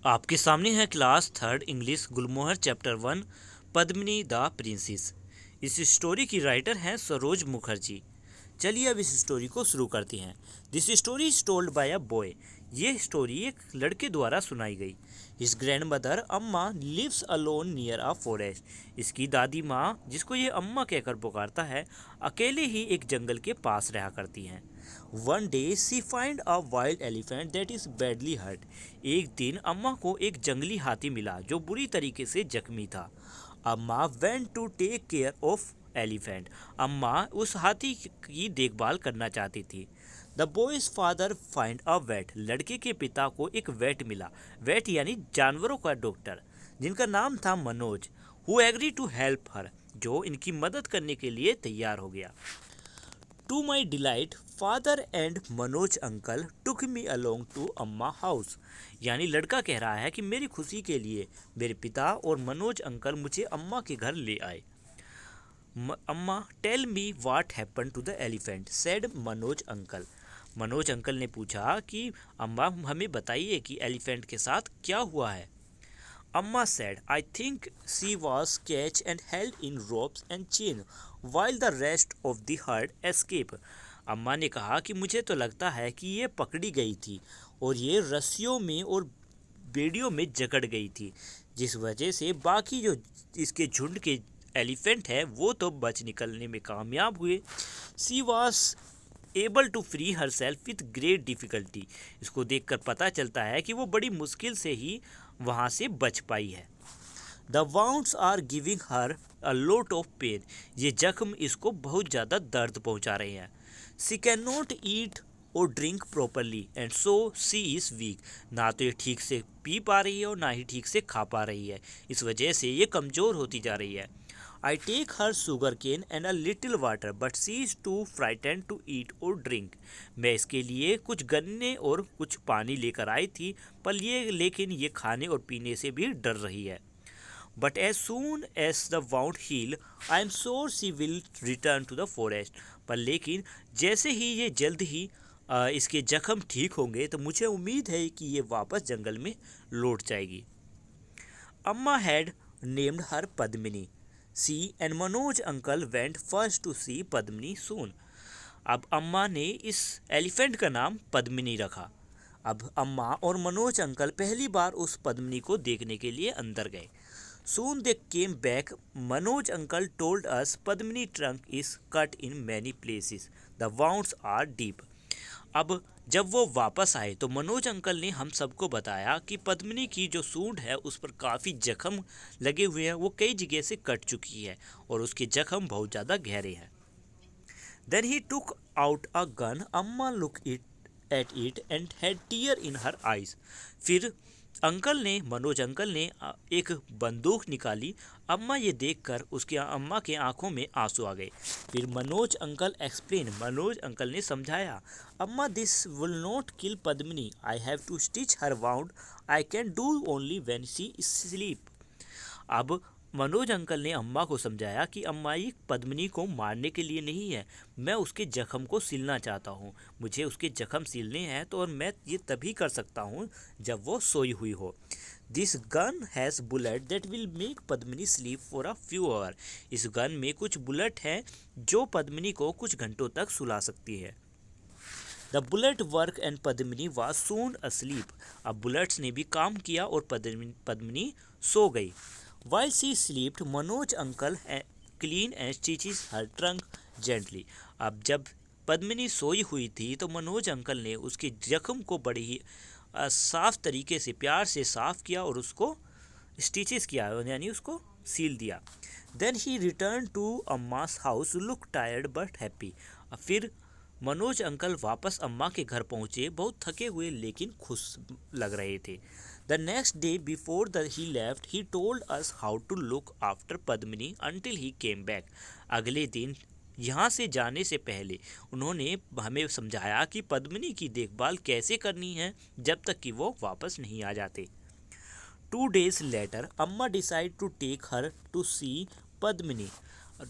आपके सामने है class third English Gulmohar chapter 1 Padmini the princess. इस स्टोरी की राइटर हैं सरोज मुखर्जी। चलिए अब इस स्टोरी को शुरू करते हैं। This story is told by a boy. ये स्टोरी एक लड़के द्वारा सुनाई गई। His grandmother Amma lives alone near a forest. इसकी दादी माँ, जिसको ये अम्मा कहकर पुकारता है, अकेले ही एक जंगल के पास रहा करती हैं। One day she find a wild elephant that is badly hurt. एक दिन अम्मा को एक जंगली हाथी मिला जो बुरी तरीके से जख्मी था। Amma went to take care of elephant. Amma उस हाथी की देखभाल करना चाहती थी। The boy's father find a vet. लड़के के पिता को एक वेट मिला। वेट यानी जानवरों का डॉक्टर, जिनका नाम था Manoj. Who agree to help her, जो इनकी मदद करने के लिए तैयार हो गया। To my delight father and Manoj uncle took me along to Amma house. यानी लड़का कह रहा है कि मेरी खुशी के लिए मेरे पिता और मनोज अंकल मुझे अम्मा के घर ले आए। Amma tell me what happen to the elephant said Manoj uncle. Manoj uncle ने पूछा कि अम्मा हमें बताइए कि एलिफेंट के साथ क्या हुआ है। अम्मा said, I think she was caged and held in ropes and chains while the rest of the herd escaped. अम्मा ने कहा कि मुझे तो लगता है कि ये पकड़ी गई थी और ये रस्सियों में और बेड़ियों में जकड़ गई थी, जिस वजह से बाकी जो इसके झुंड के एलिफेंट है वो तो बच निकलने में कामयाब हुए। She was able to free herself with great difficulty. इसको देखकर पता चलता है कि वो बड़ी मुश्किल से ही वहाँ से बच पाई है। The wounds are giving her a lot of pain. ये जख्म इसको बहुत ज़्यादा दर्द पहुँचा रहे हैं। सी कैन नॉट ईट और drink properly and so she is weak. ना तो ये ठीक से पी पा रही है और ना ही ठीक से खा पा रही है, इस वजह से ये कमज़ोर होती जा रही है। I take her sugar cane and a little water, but she is too frightened to eat or drink. मैं इसके लिए कुछ गन्ने और कुछ पानी लेकर आई थी, लेकिन ये खाने और पीने से भी डर रही है। But as soon as the wound heal, I am sure she will return to the forest. पर लेकिन जैसे ही ये जल्द ही इसके जख्म ठीक होंगे तो मुझे उम्मीद है कि ये वापस जंगल में लौट जाएगी। अम्मा had named her Padmini. She and Manoj uncle went first to see Padmini soon. अब अम्मा ने इस एलिफेंट का नाम पद्मिनी रखा। अब अम्मा और मनोज अंकल पहली बार उस पद्मिनी को देखने के लिए अंदर गए। Soon they came back. Manoj uncle told us Padmini trunk is cut in many places, the wounds are deep. अब जब वो वापस आए तो मनोज अंकल ने हम सबको बताया कि पद्मिनी की जो सूंड है उस पर काफ़ी जख्म लगे हुए हैं, वो कई जगह से कट चुकी है और उसके जख्म बहुत ज़्यादा गहरे हैं। Then he took out a gun. अम्मा look it at it and had tear in her eyes. फिर मनोज अंकल ने एक बंदूक निकाली। अम्मा ये देखकर उसके अम्मा के आंखों में आंसू आ गए। फिर मनोज अंकल ने समझाया, Amma this will not kill Padmini, I have to stitch her wound, I can do only when she sleep. अब मनोज अंकल ने अम्मा को समझाया कि अम्मा ये पद्मिनी को मारने के लिए नहीं है, मैं उसके जख्म को सिलना चाहता हूँ। मुझे उसके जख्म सिलने हैं तो और मैं ये तभी कर सकता हूँ जब वो सोई हुई हो। This gun has bullet that will make Padmini sleep for a few hour. इस गन में कुछ बुलेट हैं जो पद्मिनी को कुछ घंटों तक सुला सकती है। The bullet work and Padmini was soon asleep. अब बुलेट्स ने भी काम किया और पद्मिनी सो गई। While she slept, Manoj uncle clean and stitches her trunk gently. अब जब पद्मिनी सोई हुई थी तो मनोज अंकल ने उसके जख्म को बड़े ही साफ तरीके से प्यार से साफ किया और उसको स्टिचेस किया, यानी उसको सील दिया। Then he return to Amma's house look tired but happy. फिर मनोज अंकल वापस अम्मा के घर पहुँचे, बहुत थके हुए लेकिन खुश लग रहे थे। The next day before he left he told us how to look after Padmini until he came back. अगले दिन यहाँ से जाने से पहले उन्होंने हमें समझाया कि पद्मिनी की देखभाल कैसे करनी है जब तक कि वो वापस नहीं आ जाते। 2 days लेटर अम्मा decide to take her to see Padmini.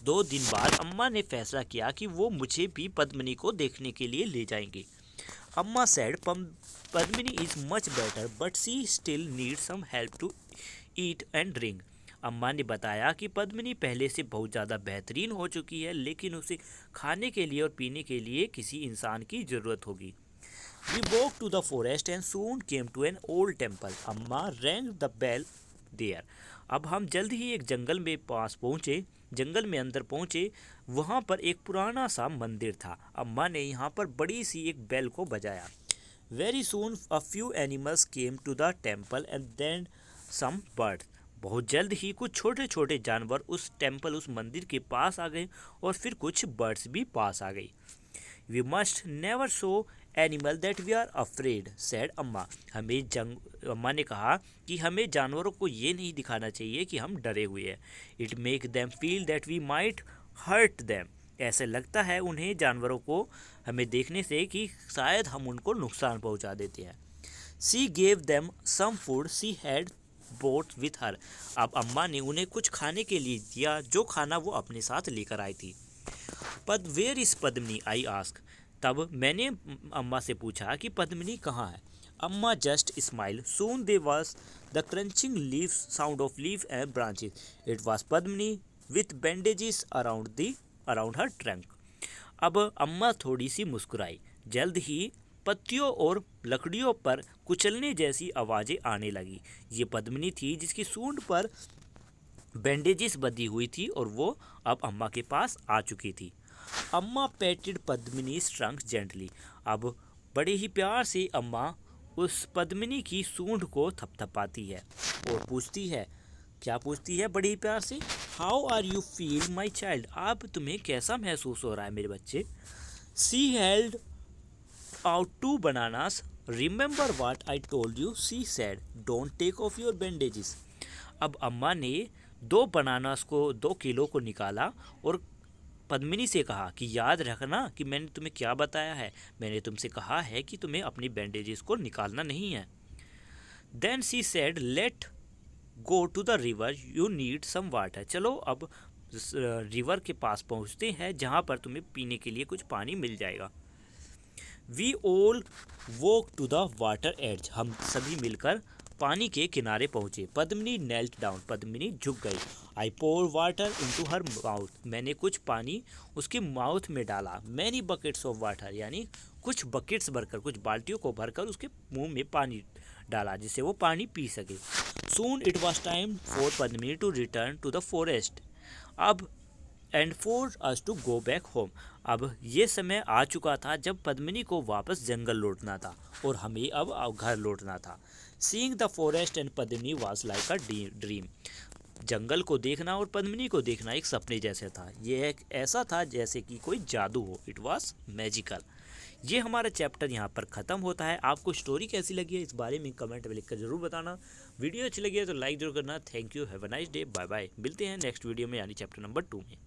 2 दिन बाद अम्मा ने फैसला किया कि वो मुझे भी पद्मिनी को देखने के लिए ले जाएंगे। अम्मा said Padmini is much better but she still needs some help to eat and drink. अम्मा ने बताया कि पद्मिनी पहले से बहुत ज़्यादा बेहतरीन हो चुकी है, लेकिन उसे खाने के लिए और पीने के लिए किसी इंसान की ज़रूरत होगी. We walked to the forest and soon came to an old temple. अम्मा rang the bell there. अब हम जल्द ही एक जंगल में पास पहुँचे, जंगल में अंदर पहुँचे. वहाँ पर एक पुराना सा मंदिर था. अम्मा ने यहाँ पर बड़ी सी एक बेल को बजाया. Very soon a few animals came to the temple and then some birds. बहुत जल्द ही कुछ छोटे छोटे जानवर उस टेम्पल, उस मंदिर के पास आ गए और फिर कुछ बर्ड्स भी पास आ गई. We must never show animal that we are afraid, said अम्मा. अम्मा ने कहा कि हमें जानवरों को ये नहीं दिखाना चाहिए कि हम डरे हुए हैं. It make them feel that we might hurt them. ऐसे लगता है उन्हें, जानवरों को, हमें देखने से कि शायद हम उनको नुकसान पहुंचा देते हैं. She gave them some food she had brought with her. अब अम्मा ने उन्हें कुछ खाने के लिए दिया, जो खाना वो अपने साथ लेकर आई थी. But where is Padmini? I asked. तब मैंने अम्मा से पूछा कि पद्मिनी कहाँ है. अम्मा just smiled. Soon there was the crunching leaves sound of leaf and branches. It was Padmini with bandages around her trunk. अब अम्मा थोड़ी सी मुस्कुराई. जल्द ही पत्तियों और लकड़ियों पर कुचलने जैसी आवाज़ें आने लगी. ये पद्मिनी थी जिसकी सूंड पर बैंडेजेस बंधी हुई थी और वो अब अम्मा के पास आ चुकी थी. अम्मा पेटेड पद्मिनी ट्रंक जेंटली. अब बड़े ही प्यार से अम्मा उस पद्मिनी की सूंड को थपथपाती है और पूछती है. क्या पूछती है बड़े ही प्यार से? How are you feel my child? आप, तुम्हें कैसा महसूस हो रहा है मेरे बच्चे? She held out 2 bananas. Remember what I told you? She said. Don't take off your bandages. अब अम्मा ने 2 बनानास को, 2 किलो को निकाला और पद्मिनी से कहा कि याद रखना कि मैंने तुम्हें क्या बताया है. मैंने तुमसे कहा है कि तुम्हें अपनी बैंडेजेस को निकालना नहीं है. Then she said, let go to the river. You need some water. चलो अब रिवर के पास पहुँचते हैं जहाँ पर तुम्हें पीने के लिए कुछ पानी मिल जाएगा. We all walk to the water edge. हम सभी मिलकर पानी के किनारे पहुँचे. Padmini knelt down. पद्मिनी झुक गई. I poured water into her mouth. मैंने कुछ पानी उसके माउथ में डाला. Many buckets of water. यानी कुछ बकेट्स भरकर, कुछ बाल्टियों को भरकर उसके मुंह में पानी डाला जिससे वो पानी पी सके. Soon it was time for Padmini to return to the forest. अब and for us to go back home. अब ये समय आ चुका था जब पद्मिनी को वापस जंगल लौटना था और हमें अब घर लौटना था. Seeing the forest and Padmini was like a dream. जंगल को देखना और पद्मिनी को देखना एक सपने जैसे था. ये एक ऐसा था जैसे कि कोई जादू हो. It was magical. ये हमारा चैप्टर यहाँ पर ख़त्म होता है. आपको स्टोरी कैसी लगी है इस बारे में कमेंट में लिखकर ज़रूर बताना. वीडियो अच्छी लगी है तो लाइक जरूर करना. Thank you. Have a nice day. Bye bye. मिलते हैं नेक्स्ट वीडियो में यानी चैप्टर नंबर 2 में.